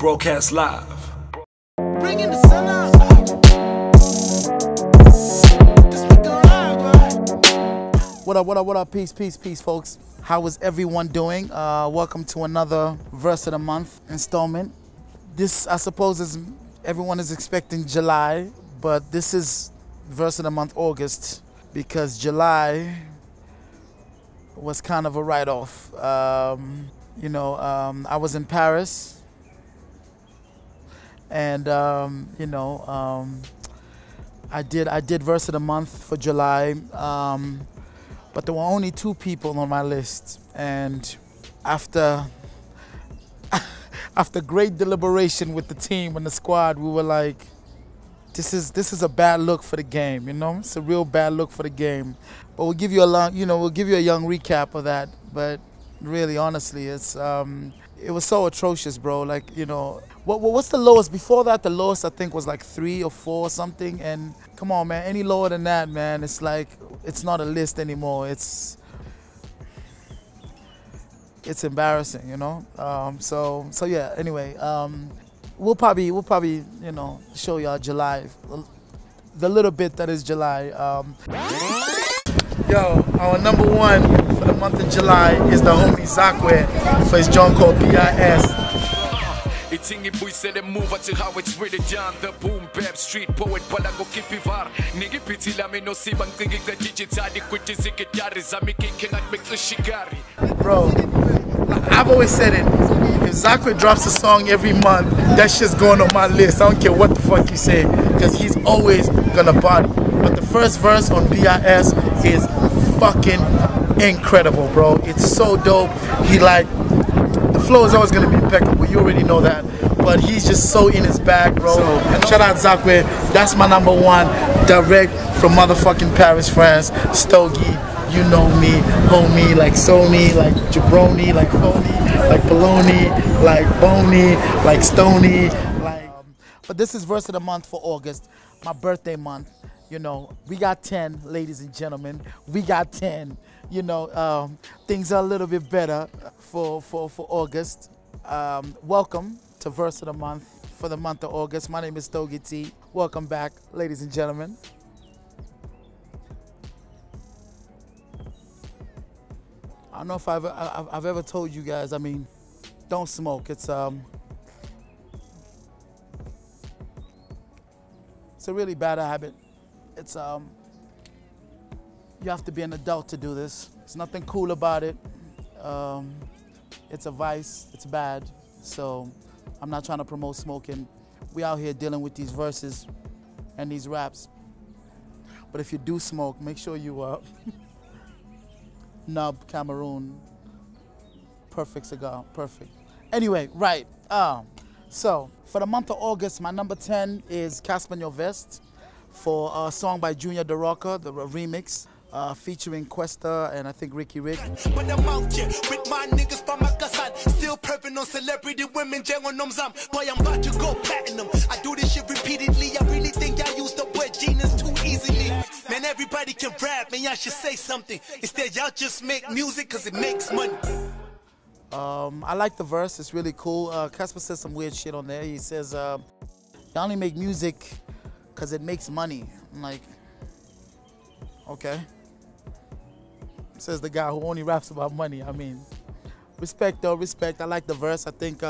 broadcast live. Bringing the sun out. What up, peace, folks. How is everyone doing? Welcome to another Verse of the Month installment. This, I suppose, is everyone is expecting July, but this is Verse of the Month August because July was kind of a write-off. I was in Paris, and I did Verse of the Month for July. But there were only 2 people on my list, and after great deliberation with the team and the squad, we were like, this is a bad look for the game, you know? It's a real bad look for the game. But we'll give you a young recap of that. But really, honestly, it was so atrocious, bro. Like, what's the lowest? Before that, the lowest I think was like 3 or 4 or something. And come on, man, any lower than that, man, it's like it's not a list anymore. It's embarrassing, you know. So yeah. Anyway, we'll probably show y'all July, the little bit that is July. Yo, our number 1 for the month of July is the homie Zakwe for his joint called BIS. It's in boy said the move to how it's really done. The boom bap street poet palago kipivar. Nigga piti la me no si bang thinking that digital quit is it cannot make the shigari. Bro, I've always said it. If Zakwe drops a song every month, that shit's going on my list. I don't care what the fuck you say, because he's always gonna body. But the first verse on BIS is fucking incredible, bro. It's so dope. The flow is always gonna be impeccable. You already know that. But he's just so in his bag, bro. Shout out Zakwe. That's my number 1, direct from motherfucking Paris, France. Stogie, you know me, homie, like Sony, like Jabroni, like Phony, like Baloney, like Boney, like Stony. But this is Verse of the Month for August, my birthday month. You know, we got 10, ladies and gentlemen. We got 10. Things are a little bit better for August. Welcome to Verse of the Month for the month of August. My name is Stogie T. Welcome back, ladies and gentlemen. I don't know if I've ever told you guys, I mean, don't smoke. It's a really bad habit. It's you have to be an adult to do this. There's nothing cool about it. It's a vice, it's bad. So I'm not trying to promote smoking. We out here dealing with these verses and these raps. But if you do smoke, make sure you Nub Cameroon, perfect cigar, perfect. Anyway, right. So for the month of August, my number 10 is Casper Nyovest for a song by Junior the Rocker, the remix, featuring Questa and I think Ricky Rick. But I'm out here with my niggas by my cousin, still perving on celebrity women, boy, I'm about to go platinum. I do this shit repeatedly. I really think I use the word genius too easily. Man, everybody can rap, man, y'all should say something. Instead, y'all just make music because it makes money. I like the verse, it's really cool. Casper says some weird shit on there. He says, you only make music because it makes money. I'm like, okay. Says the guy who only raps about money. I mean, respect though, respect. I like the verse. I think,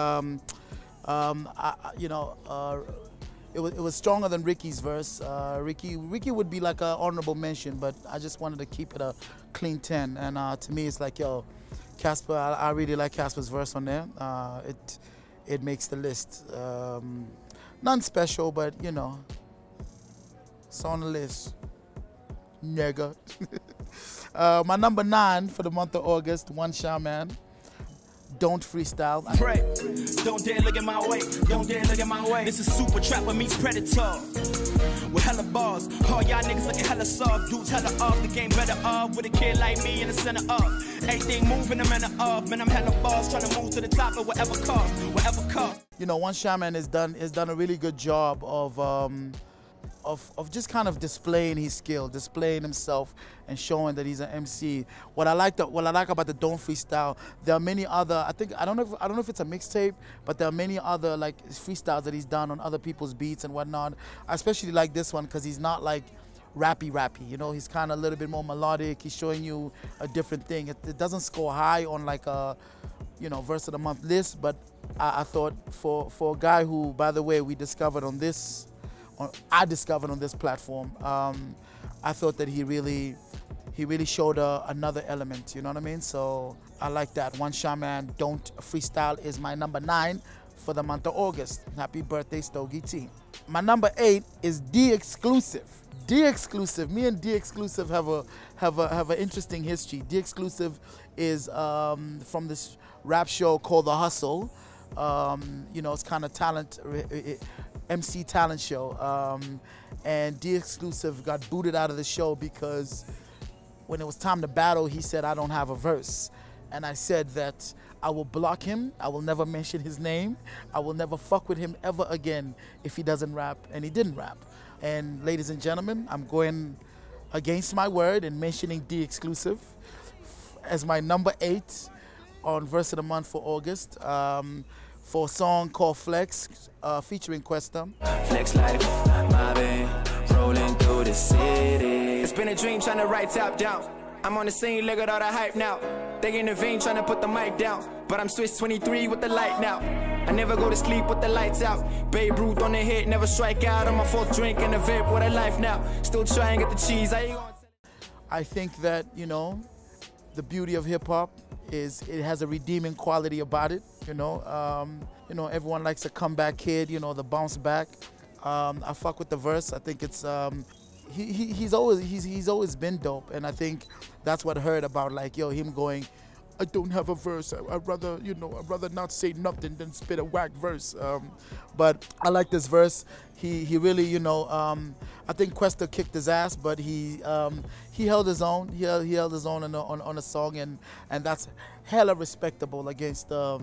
it was stronger than Ricky's verse. Ricky would be like an honorable mention, but I just wanted to keep it a clean 10. And to me, it's like, yo, Casper, I really like Casper's verse on there. It makes the list. None special, but it's on the list. Nigga. My number 9 for the month of August, One Shaman. Don't freestyle. Pray. Don't dare look at my way. Don't dare look at my way. This is Super Trapper meets Predator. With hella bars. All y'all niggas looking hella soft. Dudes hella off. The game better off. With a kid like me in the center of. Everything moving, I'm in the off. Man, I'm hella boss. Trying to move to the top at whatever cost. Whatever cost. One Shaman has done a really good job of of just kind of displaying his skill, displaying himself, and showing that he's an MC. What I like about the Don't Freestyle, there are many other. I don't know if it's a mixtape, but there are many other like freestyles that he's done on other people's beats and whatnot. I especially like this one because he's not like rappy. You know, he's kind of a little bit more melodic. He's showing you a different thing. It doesn't score high on like a, you know, verse of the month list, but I thought for a guy who, by the way, I discovered on this platform, I thought that he really showed another element, you know what I mean? So I like that. One Shaman Don't Freestyle is my number 9 for the month of August. Happy birthday, Stogie T. My number 8 is D Exclusive. D Exclusive, me and D Exclusive have an interesting history. D Exclusive is from this rap show called The Hustle. You know, it's kind of MC talent show. And D Exclusive got booted out of the show because when it was time to battle, he said, I don't have a verse. And I said that I will block him. I will never mention his name. I will never fuck with him ever again if he doesn't rap. And he didn't rap. And ladies and gentlemen, I'm going against my word and mentioning D Exclusive as my number 8 on Verse of the Month for August, for a song called Flex, featuring Questa. Flex life, mobbing, rolling through the city. It's been a dream trying to write top down. I'm on the scene, look at all the hype now. They in the vein trying to put the mic down, but I'm Swiss 23 with the light now. I never go to sleep with the lights out. Babe Ruth on the hit, never strike out. On my 4th drink and a vape, what a life now. Still trying to get the cheese. I think that, you know, the beauty of hip hop is it has a redeeming quality about it. You know, everyone likes a comeback kid. You know, the bounce back. I fuck with the verse. I think it's he's always been dope, and I think that's what I heard about, like, yo, him going, I don't have a verse. I'd rather not say nothing than spit a whack verse. But I like this verse. He really, you know, I think Questa kicked his ass, but he held his own. He held his own on a song, and that's hella respectable against a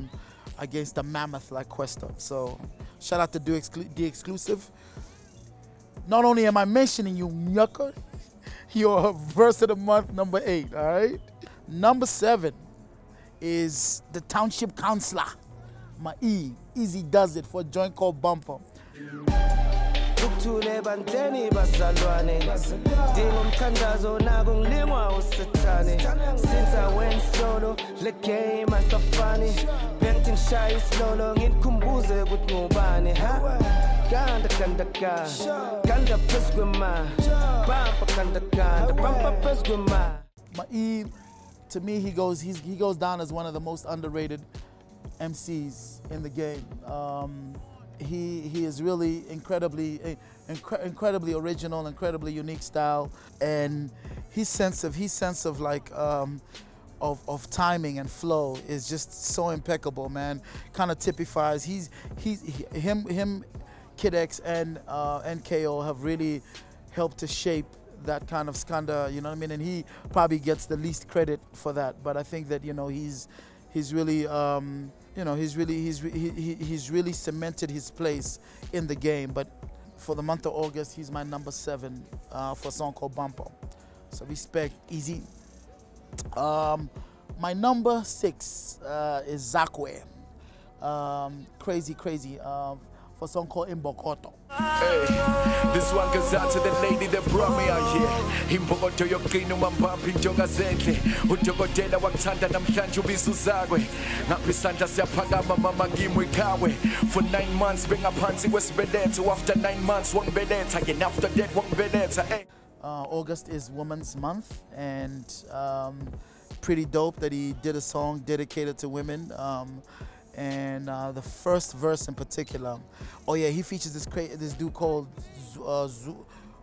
mammoth like Questa. So shout out to D Exclusive. Not only am I mentioning you, Nyucker, you're Verse of the Month number 8. All right, number 7 is the Township Councilor, my Easy Does It, for a joint called Bumper. Since I went solo, the game is so funny. Painting shy is no long in Kumbuze with Mubani. Ganda Pesguma, Bampa Kanda, Bampa Pesguma. My to me, he goes down as one of the most underrated MCs in the game. He is really incredibly original, incredibly unique style, and his sense of like of timing and flow is just so impeccable, man. Kind of typifies. Him, Kid X and NKO have really helped to shape that kind of skanda, you know what I mean? And he probably gets the least credit for that, but I think that, you know, he's really you know, he's really cemented his place in the game. But for the month of August, he's my number 7 for a song called Bumper. So respect, Easy. My number 6 is Zakwe, Crazy, for a song called Imbokoto. Hey, this one goes out to the lady that brought me out here. Imbokoto yoqina umambamba injonga zenhle. Udokotela wakuthanda namhlanje ubiza zakwe. Ngaphisandla siyaphakama mama ngimwe ikhawe. For 9 months bengaphansi kwesibeletho. After 9 months wangibeletha, again after that wangibeletha. Hey. August is Women's Month, and pretty dope that he did a song dedicated to women. And the first verse in particular, oh yeah, he features this dude called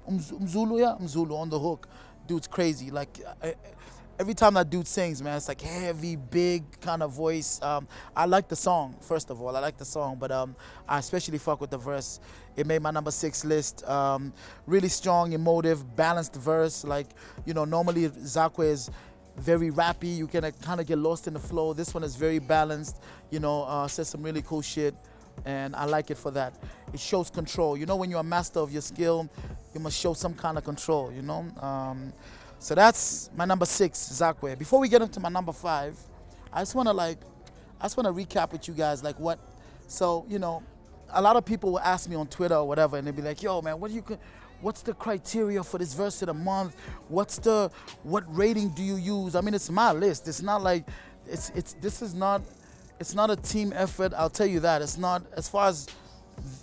Mzulu on the hook. Dude's crazy. Like every time that dude sings, man, it's like heavy, big kind of voice. I like the song, first of all. I like the song, but I especially fuck with the verse. It made my number 6 list. Really strong, emotive, balanced verse. Like, you know, normally Zakwe is very rappy, you can kind of get lost in the flow. This one is very balanced, you know, says some really cool shit, and I like it for that. It shows control. You know, when you're a master of your skill, you must show some kind of control, you know. So that's my number 6, Zakwe. Before we get into my number 5, I just wanna recap with you guys like what. So you know, a lot of people will ask me on Twitter or whatever, and they'll be like, "Yo, man, what's the criteria for this verse of the month? What rating do you use?" I mean, it's my list. It's not like it's not a team effort. I'll tell you that. It's not, as far as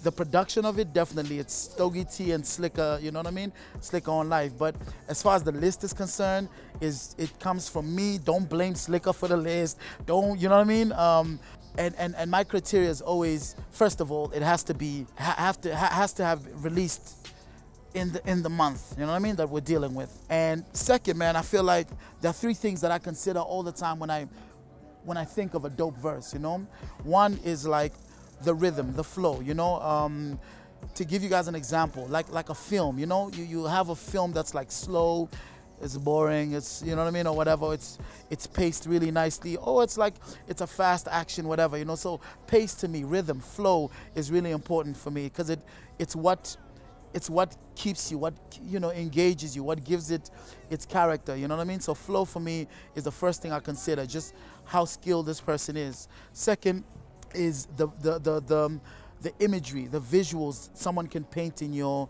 the production of it, definitely it's Stogie T and Slicker, you know what I mean? Slicker on Life. But as far as the list is concerned, it comes from me. Don't blame Slicker for the list. Don't, you know what I mean? And my criteria is always, first of all, it has to have released in the month, you know what I mean, that we're dealing with. And second, man, I feel like there are 3 things that I consider all the time when I think of a dope verse, you know. One is like the rhythm, the flow, you know. To give you guys an example, like a film, you know, you have a film that's like slow, it's boring, it's, you know what I mean, or whatever, it's paced really nicely, or it's a fast action, whatever, you know. So pace to me, rhythm, flow is really important for me, because it's what keeps you, what, you know, engages you, what gives it its character, you know what I mean? So flow for me is the first thing I consider, just how skilled this person is. Second is the imagery, the visuals someone can paint in your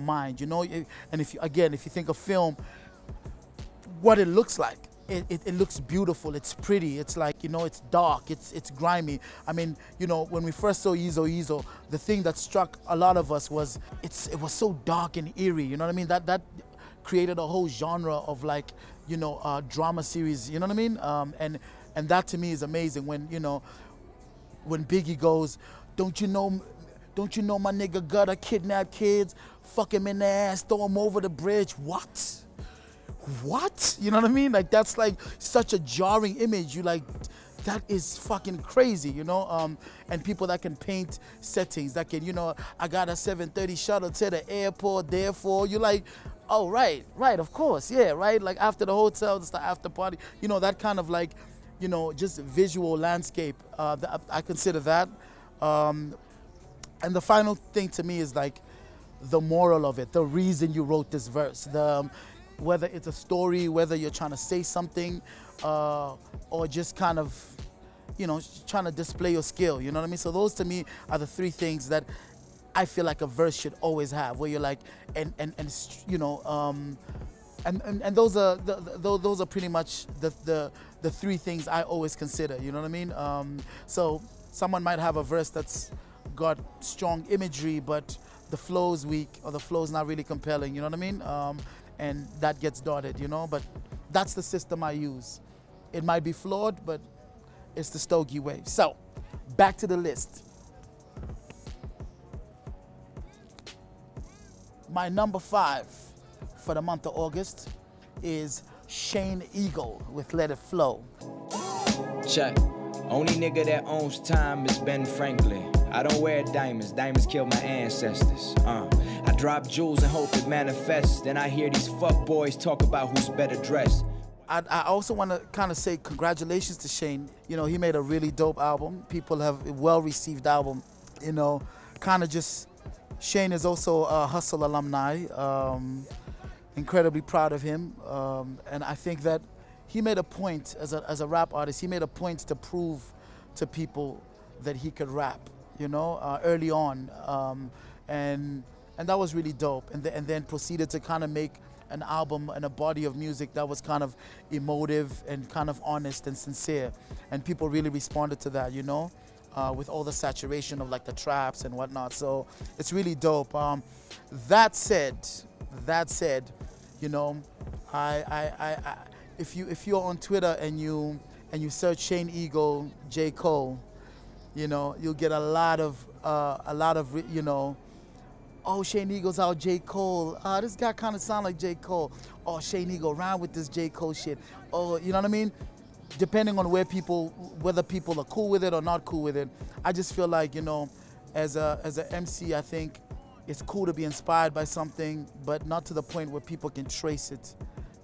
mind, you know. And if you think of film, what it looks like, it looks beautiful, it's pretty, it's like, you know, it's dark, it's grimy. I mean, you know, when we first saw Ezo, the thing that struck a lot of us was it was so dark and eerie, you know what I mean? That created a whole genre of, like, you know, drama series, you know what I mean? And that to me is amazing, when, you know, when Biggie goes, don't you know my nigga Gutter kidnap kids, fuck him in the ass, throw him over the bridge. What? You know what I mean? Like, that's like such a jarring image. You like, that is fucking crazy, you know? And people that can paint settings, that can, you know, I got a 7:30 shuttle to the airport, therefore, you're like, oh, right, of course, yeah, right? Like, after the hotel, it's the after party, you know, that kind of, like, you know, just visual landscape. I consider that. And the final thing to me is, like, the moral of it, the reason you wrote this verse, whether it's a story, whether you're trying to say something, or just kind of, you know, trying to display your skill, you know what I mean? So those to me are the 3 things that I feel like a verse should always have, where you're like, and you know, and those are pretty much the 3 things I always consider, you know what I mean? So someone might have a verse that's got strong imagery, but the flow's weak, or the flow's not really compelling, you know what I mean? And that gets dotted, you know, but that's the system I use. It might be flawed, but it's the Stogie way. So, back to the list. My number 5 for the month of August is Shane Eagle with Let It Flow. Check. Only nigga that owns time is Ben Franklin. I don't wear diamonds. Diamonds killed my ancestors. I drop jewels and hope it manifests. Then I hear these fuck boys talk about who's better dressed. I also want to kind of say congratulations to Shane. You know, he made a really dope album. People have a well-received album. You know, kind of just, Shane is also a Hustle alumni. Incredibly proud of him. And I think that he made a point, as a rap artist, he made a point to prove to people that he could rap, you know, early on. And that was really dope. And then proceeded to kind of make an album and a body of music that was kind of emotive and kind of honest and sincere. And people really responded to that, you know, with all the saturation of, like, the traps and whatnot. So it's really dope. That said, you know, if you're on Twitter and you search Shane Eagle, J. Cole, you know, you'll get a lot of you know, oh, Shane Eagle's out J. Cole. This guy kind of sound like J. Cole. Oh, Shane Eagle ran with this J. Cole shit. Oh, you know what I mean? Depending on whether people are cool with it or not cool with it. I just feel like, you know, as a MC, I think it's cool to be inspired by something, but not to the point where people can trace it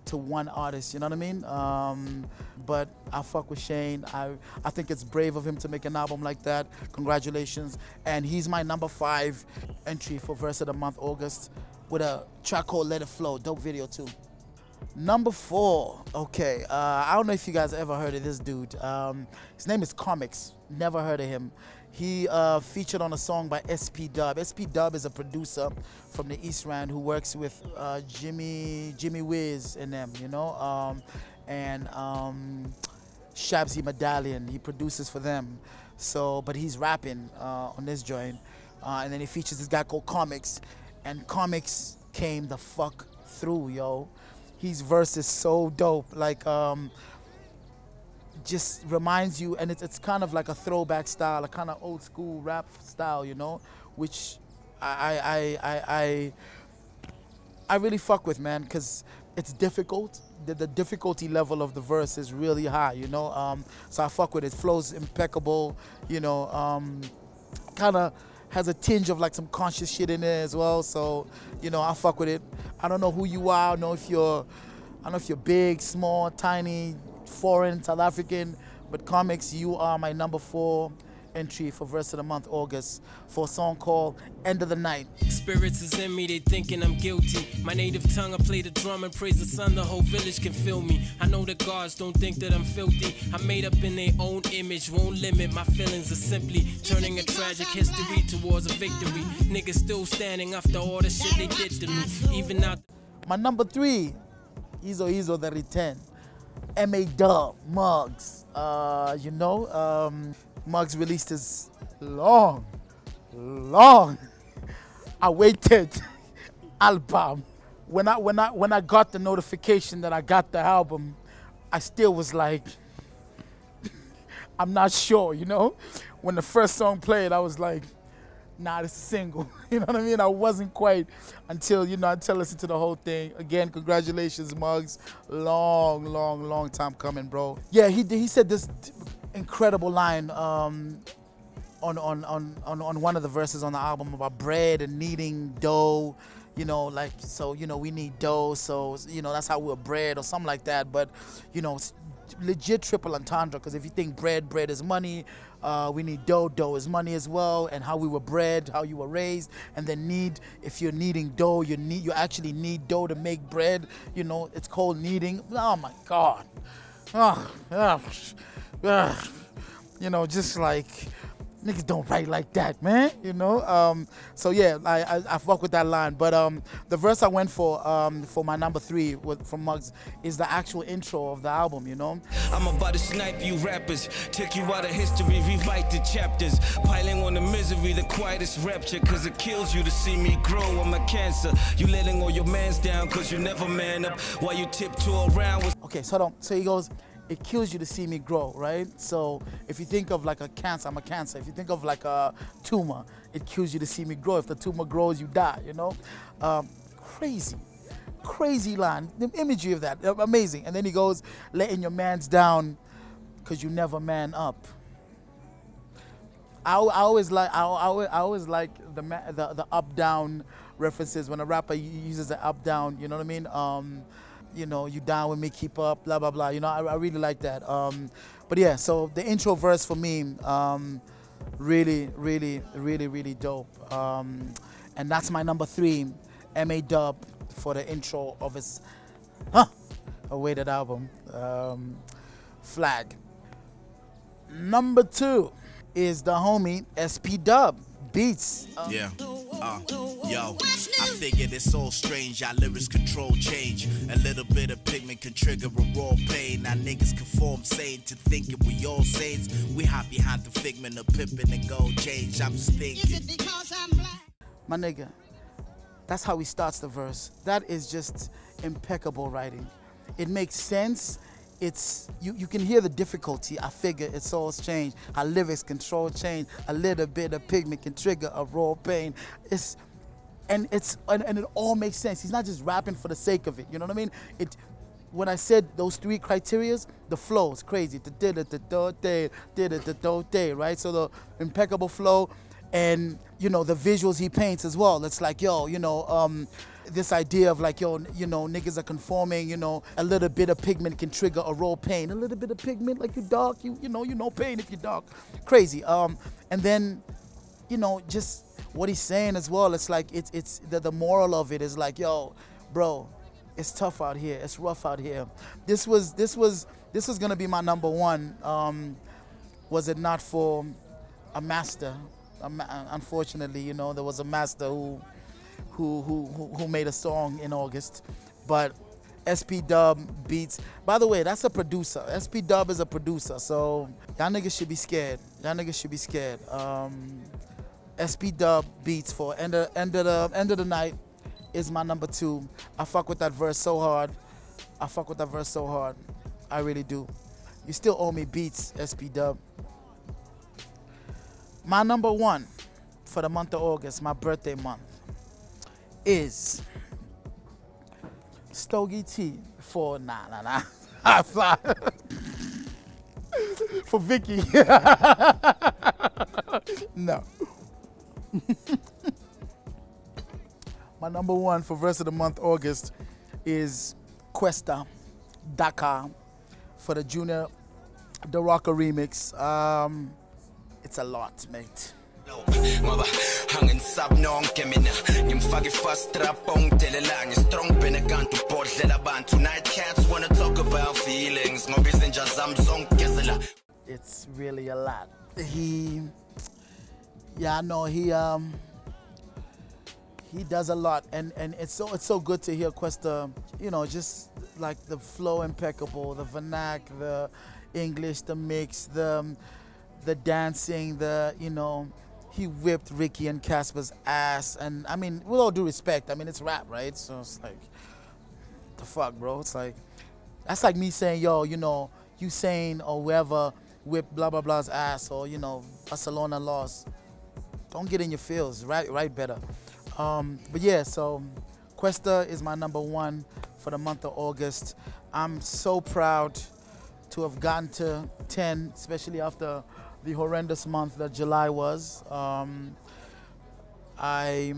to one artist, you know what I mean? But I fuck with Shane. I think it's brave of him to make an album like that. Congratulations. And he's my number 5 entry for Verse of the Month, August. with a track called Let It Flow. Dope video too. Number 4, okay, I don't know if you guys ever heard of this dude. His name is Comics. Never heard of him. He featured on a song by SP Dub. SP Dub is a producer from the East Rand who works with Jimmy Wiz and them, you know, and Shabzy Medallion. He produces for them. So, but he's rapping on this joint, and then he features this guy called Comics, and Comics came the fuck through, yo. His verse is so dope, like just reminds you, and it's kind of like a throwback style, a kind of old school rap style, you know, which I really fuck with, man, because it's difficult. The difficulty level of the verse is really high, you know. So I fuck with it. Flows impeccable, you know. Kind of has a tinge of like some conscious shit in there as well. So, you know, I fuck with it. I don't know who you are. I don't know if you're big, small, tiny, foreign, South African, but Comics, you are my number 4 entry for Verse of the Month, August, for a song called End of the Night. Spirits is in me, they thinking I'm guilty. My native tongue, I play the drum and praise the sun, the whole village can feel me. I know the guards don't think that I'm filthy. I'm made up in their own image, won't limit. My feelings are simply turning a tragic history towards a victory. Niggas still standing after all the shit they did to me. Even out. My number 3, Izo the Return. M.A. Dub, Muggs. You know, Muggs released his long awaited album. When I got the notification that I got the album, I still was like, I'm not sure, you know? When the first song played, I was like, nah, this is a single. You know what I mean? I wasn't quite until I listened to the whole thing. Again, congratulations, Muggs. Long time coming, bro. Yeah, he said this incredible line on one of the verses on the album about bread and needing dough, you know, like, so, you know, we need dough, so, you know, that's how we're bread or something like that. But, you know, it's legit triple entendre, because if you think bread is money, we need dough is money as well, and how we were bred, how you were raised, and then if you're needing dough, you actually need dough to make bread, you know, it's called kneading. Oh my God. You know, just like, niggas don't write like that, man, you know? So yeah, I fuck with that line. But the verse I went for my number 3 from Muggs is the actual intro of the album, you know? I'm about to snipe you rappers, take you out of history, rewrite the chapters, piling on the misery, the quietest rapture, cause it kills you to see me grow. I'm a cancer, you letting all your mans down, cause you never man up, while you tiptoe around with. Okay, so hold on. So he goes, it kills you to see me grow, right? So if you think of like a cancer, I'm a cancer. If you think of like a tumor, it kills you to see me grow. If the tumor grows, you die, you know? Crazy line. The imagery of that, amazing. And then he goes, letting your mans down because you never man up. I always like the up-down references when a rapper uses the up-down, you know what I mean? You know, you down with me, keep up, blah, blah, blah. You know, I really like that. But yeah, so the intro verse for me, really dope. And that's my number 3, M.A. Dub, for the intro of his awaited album, Flag. Number 2 is the homie SP Dub, Beats. Yo, I figured it's all strange, our lyrics control change. A little bit of pigment can trigger a raw pain. Now niggas conform sane to thinking we all saints. We hide behind the figment of pimping and gold change. I'm just thinking. Is it because I'm black? My nigga, that's how he starts the verse. That is just impeccable writing. It makes sense. It's you can hear the difficulty. I figure it's all change. Our lyrics control change. A little bit of pigment can trigger a raw pain. And it all makes sense. He's not just rapping for the sake of it. You know what I mean? When I said those 3 criterias, the flow is crazy. Right? So the impeccable flow, and you know the visuals he paints as well. It's like, yo, you know, this idea of like, yo, you know, niggas are conforming, you know, a little bit of pigment can trigger a raw pain. A little bit of pigment, like you dark, you know pain if you dark. Crazy. And then, you know, just what he's saying as well, it's like it's the moral of it is like, yo, bro, it's tough out here, it's rough out here. This was gonna be my number one. Was it not for a master? Unfortunately, you know, there was a master who made a song in August, but SP Dub beats. By the way, that's a producer. SP Dub is a producer, so y'all niggas should be scared. Y'all niggas should be scared. SP Dub beats for end of the night is my number 2. I fuck with that verse so hard. I really do. You still owe me beats, SP Dub. My number 1 for the month of August, my birthday month, is Stogie T for for Vicky. No. My number 1 for verse of the month August is Questa Dakar for the Junior The Rocker remix. It's a lot, mate. It's really a lot. He does a lot, and it's so good to hear Questa, you know, just like the flow impeccable, the vernac, the English, the mix, the dancing, you know, he whipped Ricky and Casper's ass, and I mean, with all due respect, I mean, it's rap, right? So it's like, the fuck, bro? It's like, that's like me saying, yo, you know, Usain or whoever whipped blah blah blah's ass, or you know, Barcelona lost. Don't get in your feels, right better. But yeah, so Questa is my number 1 for the month of August. I'm so proud to have gotten to 10, especially after the horrendous month that July was. I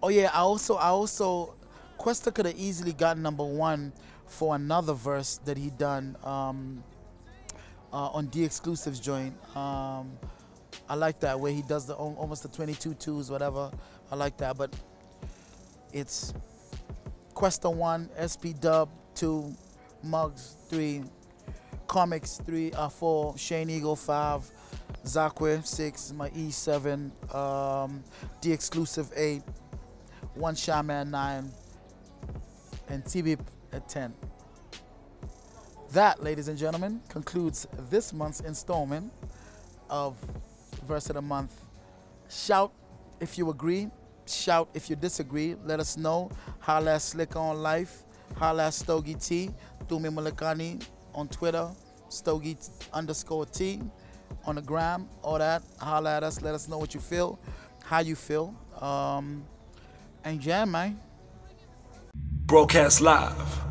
also Questa could have easily gotten number 1 for another verse that he done on D Exclusive's joint. I like that where he does almost the 22 twos, whatever. I like that, but it's Questa 1, SP Dub 2, Muggs 3, Comics 4, Shane Eagle 5, Zakwe 6, my E7, D Exclusive 8, One Shaman 9, and TB at 10. That, ladies and gentlemen, concludes this month's installment of Verse of the Month. Shout if you agree, shout if you disagree. Let us know. Holla at Slick on Life, holla at Stogie T, Tumi Mulekani on Twitter, Stogie_T on the gram, all that. Holla at us, let us know what you feel, how you feel. And jam, man. Broadcast live